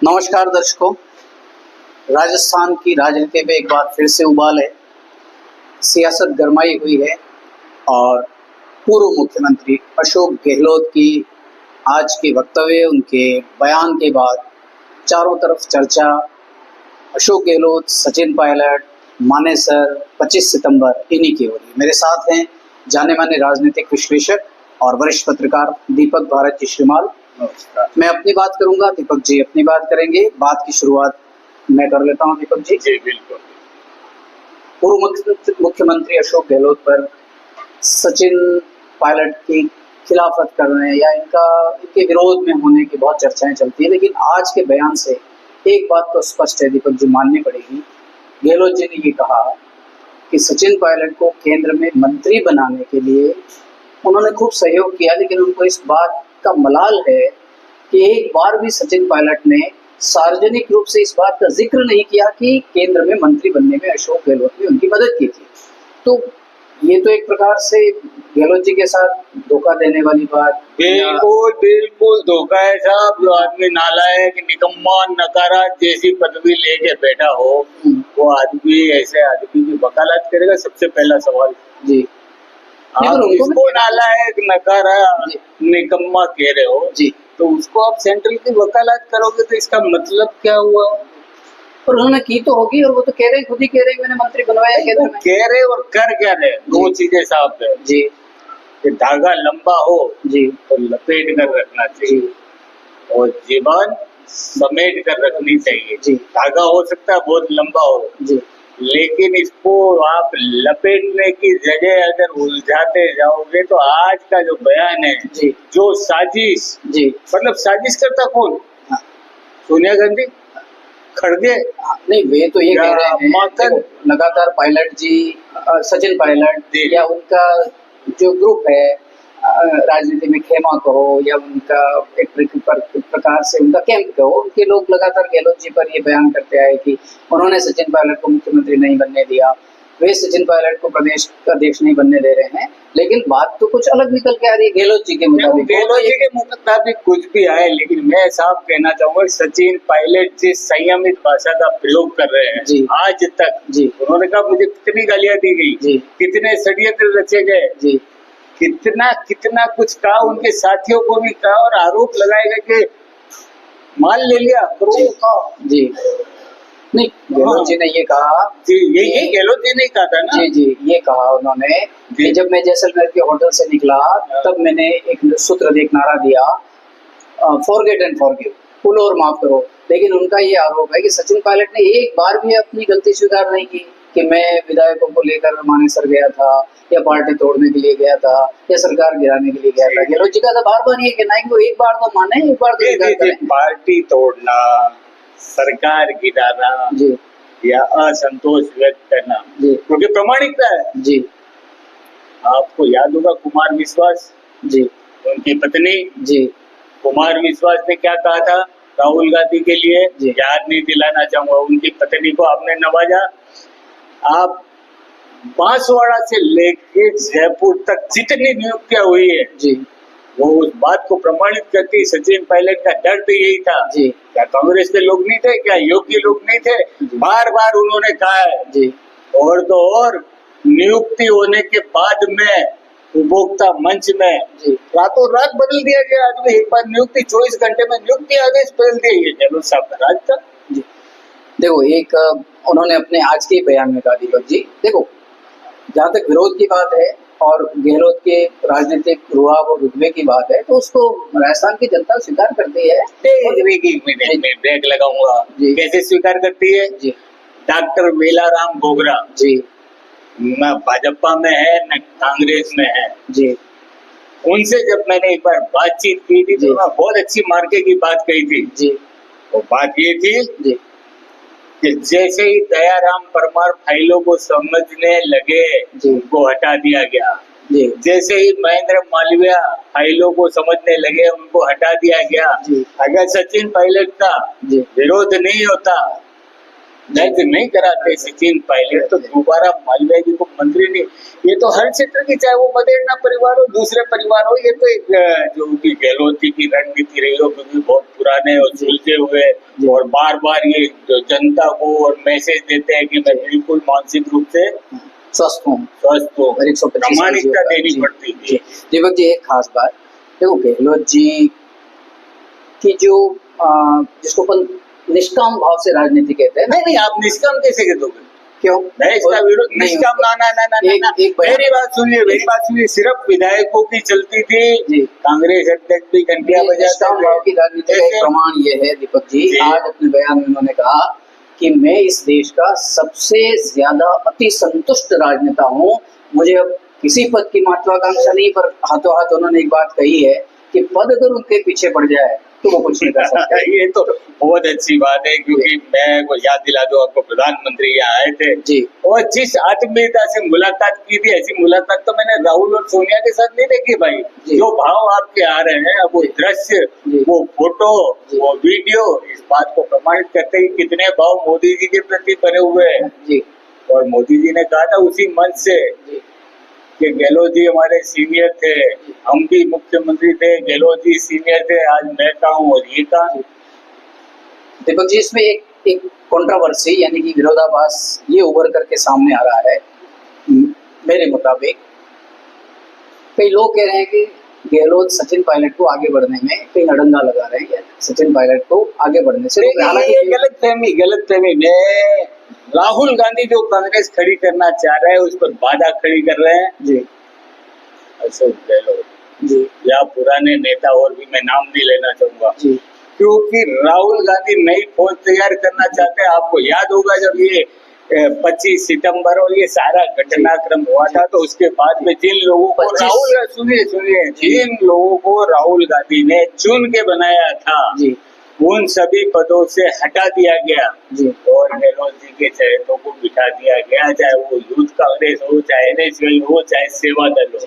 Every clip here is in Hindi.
नमस्कार दर्शकों। राजस्थान की राजनीति में एक बार फिर से उबाल है, सियासत गरमाई हुई है और पूर्व मुख्यमंत्री अशोक गहलोत की आज के वक्तव्य, उनके बयान के बाद चारों तरफ चर्चा। अशोक गहलोत, सचिन पायलट, मानेसर, 25 सितंबर इन्हीं की हो रही है। मेरे साथ हैं जाने माने राजनीतिक विश्लेषक और वरिष्ठ पत्रकार दीपक भारत जी श्रीमाल। मैं अपनी बात करूंगा, दीपक जी अपनी बात करेंगे। बात की शुरुआत मैं कर लेता हूं। दीपक जी। जी बिल्कुल। पूर्व मुख्यमंत्री अशोक गहलोत पर सचिन पायलट की खिलाफत करने या इनके विरोध में होने की बहुत चर्चाएं चलती है, लेकिन आज के बयान से एक बात तो स्पष्ट है दीपक जी, माननी पड़ेगी। गहलोत जी ने ये कहा कि सचिन पायलट को केंद्र में मंत्री बनाने के लिए उन्होंने खूब सहयोग किया, लेकिन उनको इस बात का मलाल है कि एक बार भी सचिन पायलट ने सार्वजनिक रूप से इस बात का जिक्र नहीं किया कि केंद्र में मंत्री बनने में अशोक गहलोत ने उनकी मदद की थी। तो ये तो एक प्रकार से गहलोत जी के साथ धोखा देने वाली बात। बिल्कुल बिल्कुल धोखा है साहब। जो आदमी नालायक, निकम्मा, नकारा जैसी पदवी लेके बैठा हो, वो आदमी ऐसे आदमी की वकालत करेगा? सबसे पहला सवाल जी। आप इसको नालायक, नकारा, निकम्मा कह रहे हो जी, तो उसको आप सेंट्रल की वकालत करोगे तो इसका मतलब क्या हुआ? और उन्होंने की तो होगी, और वो तो कह रहे हैं, खुद ही कह रहे हैं मैंने मंत्री बनवाया केंद्र में। कह रहे और कर क्या रहे? दो चीजें साफ है जी। कि धागा लंबा हो जी तो लपेट कर रखना चाहिए और जीवन समेट कर रखनी चाहिए। जी। धागा हो सकता है बहुत लंबा हो जी, लेकिन इसको आप लपेटने की जगह अगर उलझाते जाओगे तो आज का जो बयान है जी, जो साजिश, जी, मतलब साजिश करता कौन? हाँ। सोनिया गांधी, खड़गे? नहीं, वे तो ये कह रहे हैं मातन, लगातार पायलट जी, सचिन पायलट या उनका जो ग्रुप है, राजनीति में खेमा कहो या उनका एक प्रकार से उनका कैंप कहो, उनके लोग लगातार गहलोत जी पर ये बयान करते आए कि उन्होंने सचिन पायलट को मुख्यमंत्री नहीं बनने दिया, वे सचिन पायलट को प्रदेश का अध्यक्ष नहीं बनने दे रहे हैं। लेकिन बात तो कुछ अलग निकल के आ रही है गहलोत जी के मुताबिक। गहलोत जी के मुताबिक कुछ भी आए, लेकिन मैं साफ कहना चाहूंगा सचिन पायलट जिस संयमित भाषा का प्रयोग कर रहे हैं जी, आज तक जी, उन्होंने कहा मुझे कितनी गालियां दी गई, जी, कितने षड्यंत्र रचे गए, जी, कितना कितना कुछ कहा, उनके साथियों को भी कहा और आरोप लगाए गए कि माल ले लिया करोड़ों का। जी। नहीं, गहलोत जी ने ये कहा जी, यही गहलोत जी ने कहा था ना। जी, जी, ये कहा उन्होंने कि जब मैं जैसलमेर के होटल से निकला तब मैंने एक सूत्र, एक नारा दिया, फॉरगेट एंड फॉरगिव, भूलो और माफ करो। लेकिन उनका ये आरोप है कि सचिन पायलट ने एक बार भी अपनी गलती स्वीकार नहीं की कि मैं विधायकों को लेकर मानेसर गया था या पार्टी तोड़ने के लिए गया था या सरकार गिराने के लिए गया था। गहलोत जी का तो बार बार ये कहना है कि वो एक बार तो माने, एक बार तो स्वीकार करें। पार्टी तोड़ना, सरकार गिराना जी, या असंतोष व्यक्त करना जी, क्योंकि प्रामाणिकता है। जी, आपको याद होगा कुमार विश्वास, जी, उनकी पत्नी, जी, कुमार विश्वास ने क्या कहा था राहुल गांधी के लिए? याद नहीं दिलाना चाहूंगा। उनकी पत्नी को आपने नवाजा। आप बांसवाड़ा से लेके जयपुर तक जितनी नियुक्तियां हुई है जी, वो उस बात को प्रमाणित करती। सचिन पायलट का दर्द यही था। जी, क्या कांग्रेस के लोग नहीं थे? क्या योग्य लोग नहीं थे? बार बार उन्होंने कहा है। जी, और तो और नियुक्ति होने के बाद में उपभोक्ता मंच में रातों रात बदल दिया गया। आदमी एक बार नियुक्ति 24 घंटे में नियुक्ति आदेश बदल दिया। ये गहलोत साहब का राज था। जी। देखो, एक उन्होंने अपने आज के बयान में कहा दीपक जी, देखो जहाँ तक विरोध की बात है और गहलोत के राजनीतिक रुआब और रुतबे की बात है, तो उसको राजस्थान की जनता स्वीकार करती है। ब्रेक लगाऊंगा। कैसे स्वीकार करती है? जी, डॉक्टर वेलाराम बोगरा जी, न भाजपा में है न कांग्रेस में है जी, उनसे जब मैंने एक बार बातचीत की थी तो बहुत अच्छी मार्के की बात कही थी जी, वो बात ये थी जी, कि जैसे ही दयाराम परमार फाइलों को समझने लगे उनको हटा दिया गया। जी, जैसे ही महेंद्र मालवीय फाइलों को समझने लगे उनको हटा दिया गया। अगर सचिन पायलट का विरोध नहीं होता दर्ज नहीं कराते सचिन पायलट तो दोबारा मालवीय जी को मंत्री नहीं। ये तो हर क्षेत्र की, चाहे वो मदेरणा परिवार हो, दूसरे परिवार हो, ये तो एक जो भी गहलोत जी की रणनीति रही हो, क्योंकि बहुत पुराने और सुलझे हुए और बार बार ये जो जनता को और मैसेज देते हैं कि मैं बिल्कुल मानसिक रूप से स्वस्थ हूँ, प्रामाणिकता देनी पड़ती थी। दीपक जी एक खास बात, देखो गहलोत जी की जो जिसको अपन निष्काम भाव से राजनीति कहते हैं। नहीं, आप निष्काम कैसे कह दोगे? क्यों? मैं इसका विरोध निष्काम ना। मेरी बात सुनिए, सिर्फ विधायकों की चलती थी, कांग्रेस अध्यक्ष भी घंटिया बजाते भाव की राजनीति का एक प्रमाण ये है दीपक जी, आज अपने बयान में उन्होंने कहा कि मैं इस देश का सबसे ज्यादा अति संतुष्ट राजनेता हूँ, मुझे अब किसी पद की महत्वाकांक्षा नहीं, पर हाथों हाथ उन्होंने एक बात कही है कि पद अगर उनके पीछे पड़ जाए तो वो कुछ नहीं कर सकते। ये तो बहुत अच्छी बात है, क्योंकि मैं वो याद दिला दूं आपको, प्रधानमंत्री यहाँ आए थे जी, और जिस आत्मीयता से मुलाकात की थी, ऐसी मुलाकात तो मैंने राहुल और सोनिया के साथ नहीं देखी भाई। जो भाव आपके आ रहे हैं, वो दृश्य, वो फोटो, वो वीडियो इस बात को प्रमाणित करते हैं कितने भाव मोदी जी के प्रति बने हुए हैं। और मोदी जी ने कहा था उसी मंच से कि गहलोत जी हमारे सीनियर थे, हम भी मुख्यमंत्री थे, गहलोत जी सीनियर थे, आज मैं का हूँ और ये का। दीपक जी इसमें एक कंट्रोवर्सी यानी कि विरोधाभास ये उभर करके सामने आ रहा है। मेरे मुताबिक कई लोग कह रहे हैं कि गहलोत सचिन पायलट को आगे बढ़ने में कहीं अड़ंगा लगा रहे हैं, या सचिन पायलट को आगे बढ़ने से गलतफहमी में राहुल गांधी जो कांग्रेस खड़ी करना चाह रहे हैं उस पर बाधा खड़ी कर रहे हैं जी अशोक गहलोत जी, या पुराने नेता और भी मैं नाम नहीं लेना चाहूंगा, क्योंकि राहुल गांधी नई फौज तैयार करना चाहते हैं। आपको याद होगा जब ये 25 सितंबर और ये सारा घटनाक्रम हुआ था, तो उसके बाद में जिन लोगों को जिन लोगों को राहुल गांधी ने चुन के बनाया था उन सभी पदों से हटा दिया गया और गहलोत जी के चहेतों को बिठा दिया गया, चाहे वो यूथ कांग्रेस हो, चाहे एनएसयूआई हो, चाहे सेवा दल हो।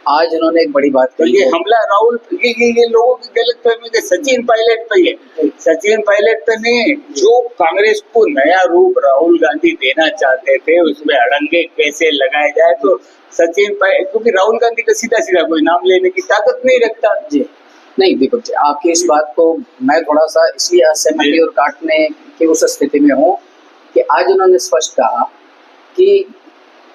आज उन्होंने एक बड़ी बात कही, ये हमला राहुल ये लोगों की गलतफहमी के सचिन पायलट पे है, सचिन पायलट पे नहीं। जो कांग्रेस को नया रूप राहुल गांधी देना चाहते थे उसमें अड़ंगे कैसे लगाए जाए, तो सचिन पायलट, क्योंकि राहुल गांधी का सीधा सीधा कोई नाम लेने की ताकत नहीं रखता जी। नहीं दीपक जी, आपकी इस बात को मैं थोड़ा सा इसलिए असहमति और काटने की उस स्थिति में हूँ कि आज उन्होंने स्पष्ट कहा कि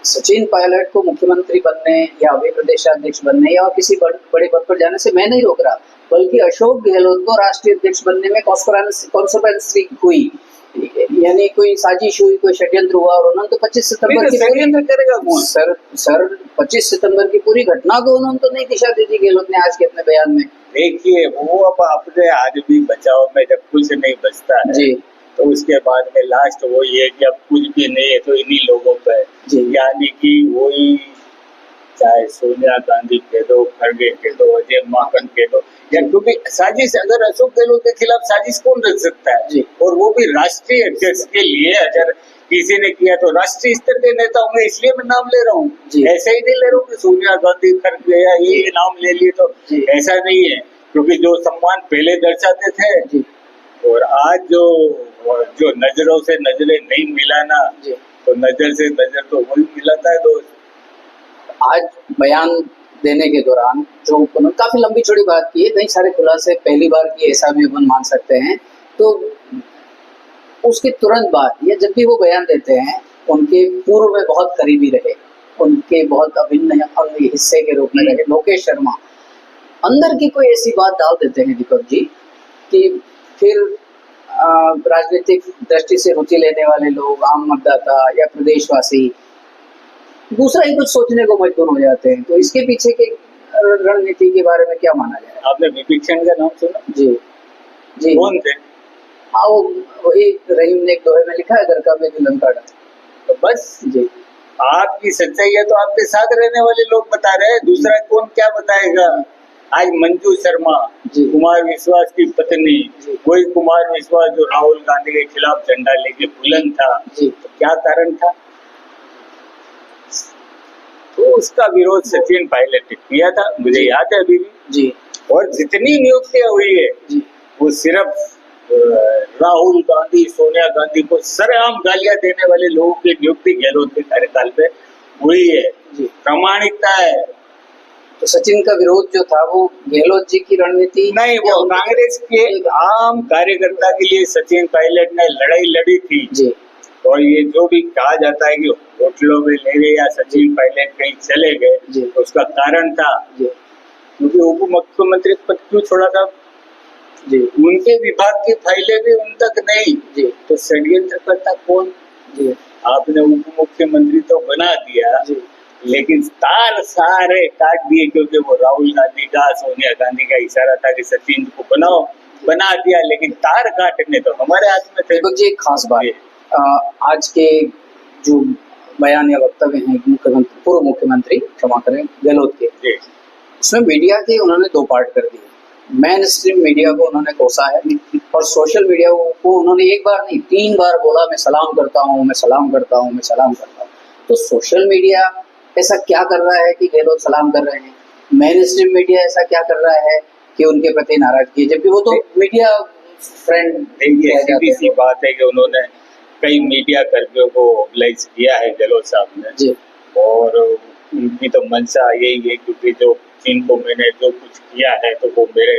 सचिन पायलट को मुख्यमंत्री बनने या अभी प्रदेशाध्यक्ष बनने या किसी बड़े पद पर जाने से मैं नहीं रोक रहा, बल्कि अशोक गहलोत को राष्ट्रीय अध्यक्ष बनने में कॉन्स्पिरेसी हुई, यानी कोई साजिश हुई, कोई षड्यंत्र हुआ और उन्होंने तो 25 सितंबर की षड्यंत्र करेगा कौन? सर 25 सितंबर की पूरी घटना को उन्होंने तो नहीं दिशा दी थी गहलोत ने आज के अपने बयान में। देखिए वो अब अपने आदमी बचाओ में जब कुछ नहीं बचता है जी, तो उसके बाद में लास्ट वो ये कि अब कुछ भी नहीं है तो इन्हीं लोगों पे, यानी कि वही चाहे सोनिया गांधी कह दो, खड़गे कह दो, अजय माकन कह दो, या क्योंकि साजिश अगर अशोक गहलोत के खिलाफ साजिश कौन रख सकता है जी, और वो भी राष्ट्रीय अध्यक्ष के लिए अगर किसी ने किया तो राष्ट्रीय स्तर के नेता होंगे, इसलिए मैं नाम ले रहा हूँ, ऐसे ही नहीं ले रहा हूँ कि सोनिया गांधी खड़गे या ये नाम ले लिए, तो ऐसा नहीं है, क्योंकि जो सम्मान पहले दर्शाते थे और आज जो नजरों से नजरें नहीं मिलाना, तो नजर से नजर तो वही मिलाता है दोस्त। आज बयान देने के दौरान जो उन्होंने काफी लंबी चौड़ी बात की है, कई सारे खुलासे पहली बार की ऐसा भी अपन मान सकते हैं, तो उसके तुरंत बाद या जब भी वो बयान देते हैं उनके पूर्व में बहुत करीबी रहे, उनके बहुत अभिन्न अंग हिस्से के रूप में रहे लोकेश शर्मा, अंदर की कोई ऐसी बात डाल देते हैं दीपक जी कि फिर राजनीतिक दृष्टि से रुचि लेने वाले लोग, आम मतदाता या प्रदेशवासी दूसरा ही कुछ सोचने को मजबूर हो जाते हैं। तो इसके पीछे की रणनीति के बारे में क्या माना जाए? आपने विपीक्षण का नाम सुना? जी कौन थे? हाँ, वही रहीम ने एक दोहे में लिखा है, दरका में जो लंका डाल, तो बस जी आपकी सच्चाई है तो आपके साथ रहने वाले लोग बता रहे हैं, दूसरा कौन क्या बताएगा। आज मंजू शर्मा, कुमार विश्वास की पत्नी, कोई कुमार विश्वास जो राहुल गांधी के खिलाफ झंडा लेके बुलंद था, तो क्या कारण था? तो उसका विरोध सचिन पायलट ने किया था, मुझे याद है अभी भी। और जितनी नियुक्तियां हुई है वो सिर्फ राहुल गांधी, सोनिया गांधी को सरेआम गालियां देने वाले लोगों की नियुक्ति गहलोत के कार्यकाल पे हुई है, प्रामाणिकता है। तो सचिन का विरोध जो था वो गहलोत जी की रणनीति नहीं, वो कांग्रेस के आम कार्यकर्ता के लिए सचिन पायलट ने लड़ाई लड़ी थी जी। और ये जो भी कहा जाता है कि होटलों में ले गए या सचिन पायलट कहीं चले गए, तो उसका कारण था क्योंकि उप मुख्यमंत्री पद क्यों छोड़ा था जी, उनके विभाग की फाइलें भी उन तक नहीं जी, तो षड्यंत्र करता कौन जी? आपने उप मुख्यमंत्री तो बना दिया जी, लेकिन तार सारे काट दिए क्योंकि वो राहुल गांधी का, सोनिया गांधी का इशारा था कि सचिन को बनाओ, बना दिया, लेकिन तार काटने तो हमारे हाथ में थे। जी एक खास बात, आज के जो बयान या वक्तव्य हैं मुख्यमंत्री, पूर्व मुख्यमंत्री क्षमा करें गहलोत के, उसमें मीडिया के उन्होंने दो पार्ट कर दिए। मेन स्ट्रीम मीडिया को उन्होंने कोसा है और सोशल मीडिया को उन्होंने एक बार नहीं 3 बार बोला मैं सलाम करता हूँ, मैं सलाम करता हूँ, मैं सलाम करता हूँ। तो सोशल मीडिया ऐसा क्या कर रहा है कि गहलोत सलाम कर रहे हैं? मेन स्ट्रीम मीडिया ऐसा क्या कर रहा है कि उनके प्रति नाराजगी है, जबकि वो तो मीडिया फ्रेंड। सीधी सी बात है कि उन्होंने कई मीडिया कर्मियों को मोबिलाइज किया है गहलोत साहब ने जी, और उनकी तो मंशा यही है क्योंकि जो जिनको मैंने जो कुछ किया है तो वो मेरे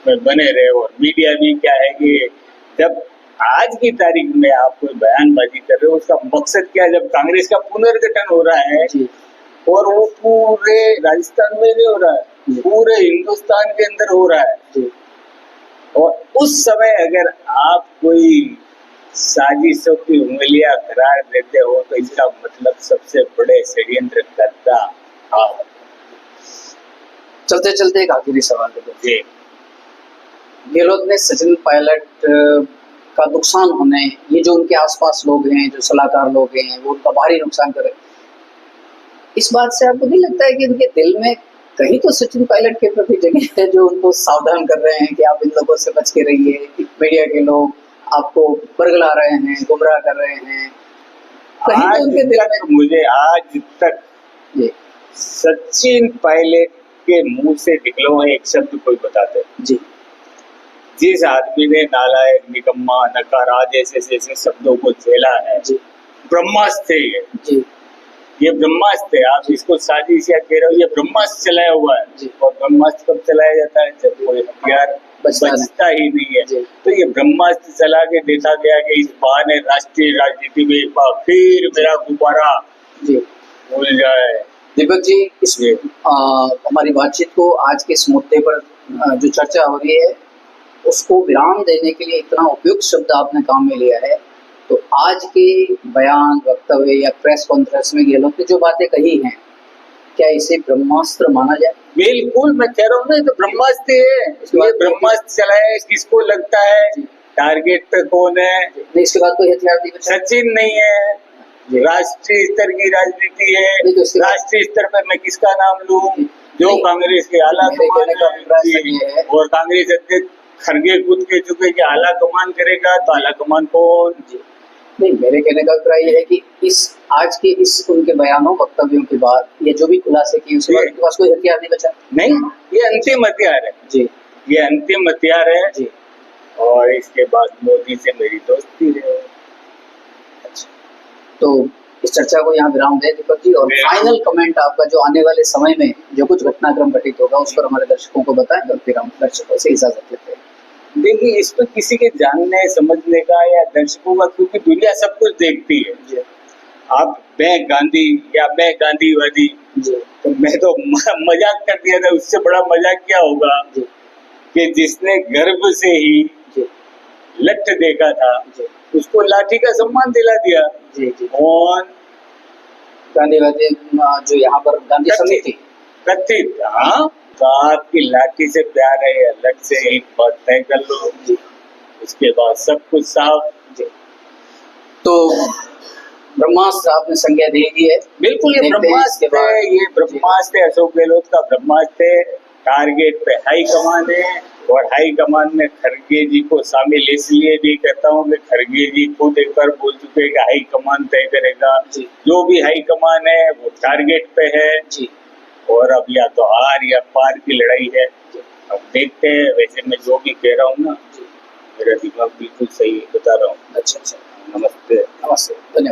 में बने रहे। और मीडिया भी क्या है कि जब आज की तारीख में आप कोई बयानबाजी कर रहे हो उसका मकसद क्या है? जब कांग्रेस का पुनर्गठन हो रहा है और वो पूरे राजस्थान में नहीं हो रहा है, पूरे हिंदुस्तान के अंदर हो रहा है, और उस समय अगर आप कोई साजिशों की उंगलियां करार देते हो तो इसका मतलब सबसे बड़े षड्यंत्र करता आप। चलते चलते एक आखिरी सवाल है, गहलोत ने सचिन पायलट का नुकसान होने, ये जो उनके आसपास लोग हैं, जो सलाहकार लोग हैं, वो उनका भारी नुकसान करे, इस बात से आपको नहीं लगता है कि उनके दिल में कहीं तो सचिन पायलट के प्रति जगह है जो उनको सावधान कर रहे हैं कि आप इन लोगों से बच के रहिए, मीडिया के लोग आपको बरगला रहे हैं, गुमराह कर रहे हैं? कहीं तो उनके दिल में मुझे आज तक सचिन पायलट के मुंह से निकला हुआ एक शब्द कोई बताते जी, जिस आदमी ने नालायक, निकम्मा, नकारा जैसे शब्दों को झेला है, ब्रह्मास्त्र है ये ब्रह्मास्त्र है। आप इसको साजिश या कह रहे हो, ये ब्रह्मास्त्र चलाया हुआ है। और ब्रह्मास्त्र कब चलाया जाता है? जब कोई हथियार बचता ही नहीं है। तो ये ब्रह्मास्त्र चला के देखा गया कि इस बहाने राष्ट्रीय राजनीति में एक बार फिर मेरा गुब्बारा भूल जाए। दीपक जी, इसमें हमारी बातचीत को आज के इस मुद्दे पर जो चर्चा हो रही है उसको विराम देने के लिए इतना उपयुक्त शब्द आपने काम में लिया है, तो आज के बयान, वक्तव्य या प्रेस कॉन्फ्रेंस में गहलोत ने जो बातें कही हैं, क्या इसे ब्रह्मास्त्र माना जाए? बिल्कुल, मैं कह रहा हूँ ना, तो ब्रह्मास्त्र है। ये ब्रह्मास्त्र चलाया, किसको लगता है? टारगेट पे कौन है? इसके बाद कोई हथियार नहीं बचा। सचिन नहीं है, राष्ट्रीय स्तर की राजनीति है। राष्ट्रीय स्तर पर मैं किसका नाम लूं? जो कांग्रेस के आला कमान है और कांग्रेस अध्यक्ष खड़गे खुद कह चुके कि आला कमान करेगा, तो आला कमान कौन? नहीं, मेरे कहने का अभिप्राय यह है कि इस आज के इस उनके बयानों, वक्तव्यों के बाद ये जो भी खुलासे किए उसके बाद उनके पास कोई हथियार नहीं बचा। नहीं, ये अंतिम हथियार है जी, ये अंतिम हथियार है जी। और इसके बाद मोदी से मेरी दोस्ती है। अच्छा, तो इस चर्चा को यहाँ विराम दें दीपक जी, और फाइनल कमेंट आपका जो आने वाले समय में जो कुछ घटनाक्रम घटित होगा उस पर हमारे दर्शकों को बताएं और फिर हम दर्शकों से इजाजत लेते हैं। देखिए, इस पर किसी के जानने समझने का या दर्शकों का, क्योंकि दुनिया सब कुछ देखती है। आप मैं गांधी या मैं गांधीवादी, तो मैं तो मजाक कर दिया था, उससे बड़ा मजाक क्या होगा कि जिसने गर्भ से ही लठ देखा था उसको लाठी का सम्मान दिला दिया। कौन? गांधीवादी जो यहाँ पर गांधी समिति कथित। हाँ, तो आपकी लाठी से प्यार है या लठ से, एक बात तय कर लो जी, उसके बाद सब कुछ साफ जी। तो ब्रह्मास्त्र आपने संज्ञा दे दी है। बिल्कुल, ये ब्रह्मास्त्र है, ये ब्रह्मास्त्र है, अशोक गहलोत का ब्रह्मास्त्र है। टारगेट पे हाई कमान है और हाई कमान में खड़गे जी को शामिल इसलिए भी कहता हूँ कि खड़गे जी खुद एक बार बोल चुके हैं कि हाई कमान तय करेगा। जो भी हाई कमान है वो टारगेट पे है जी, और अब या तो हार या पार की लड़ाई है। अब देखते हैं। वैसे मैं जो भी कह रहा हूँ ना, मेरा दिमाग बिल्कुल सही बता रहा हूँ। अच्छा अच्छा, नमस्ते। नमस्ते, धन्यवाद।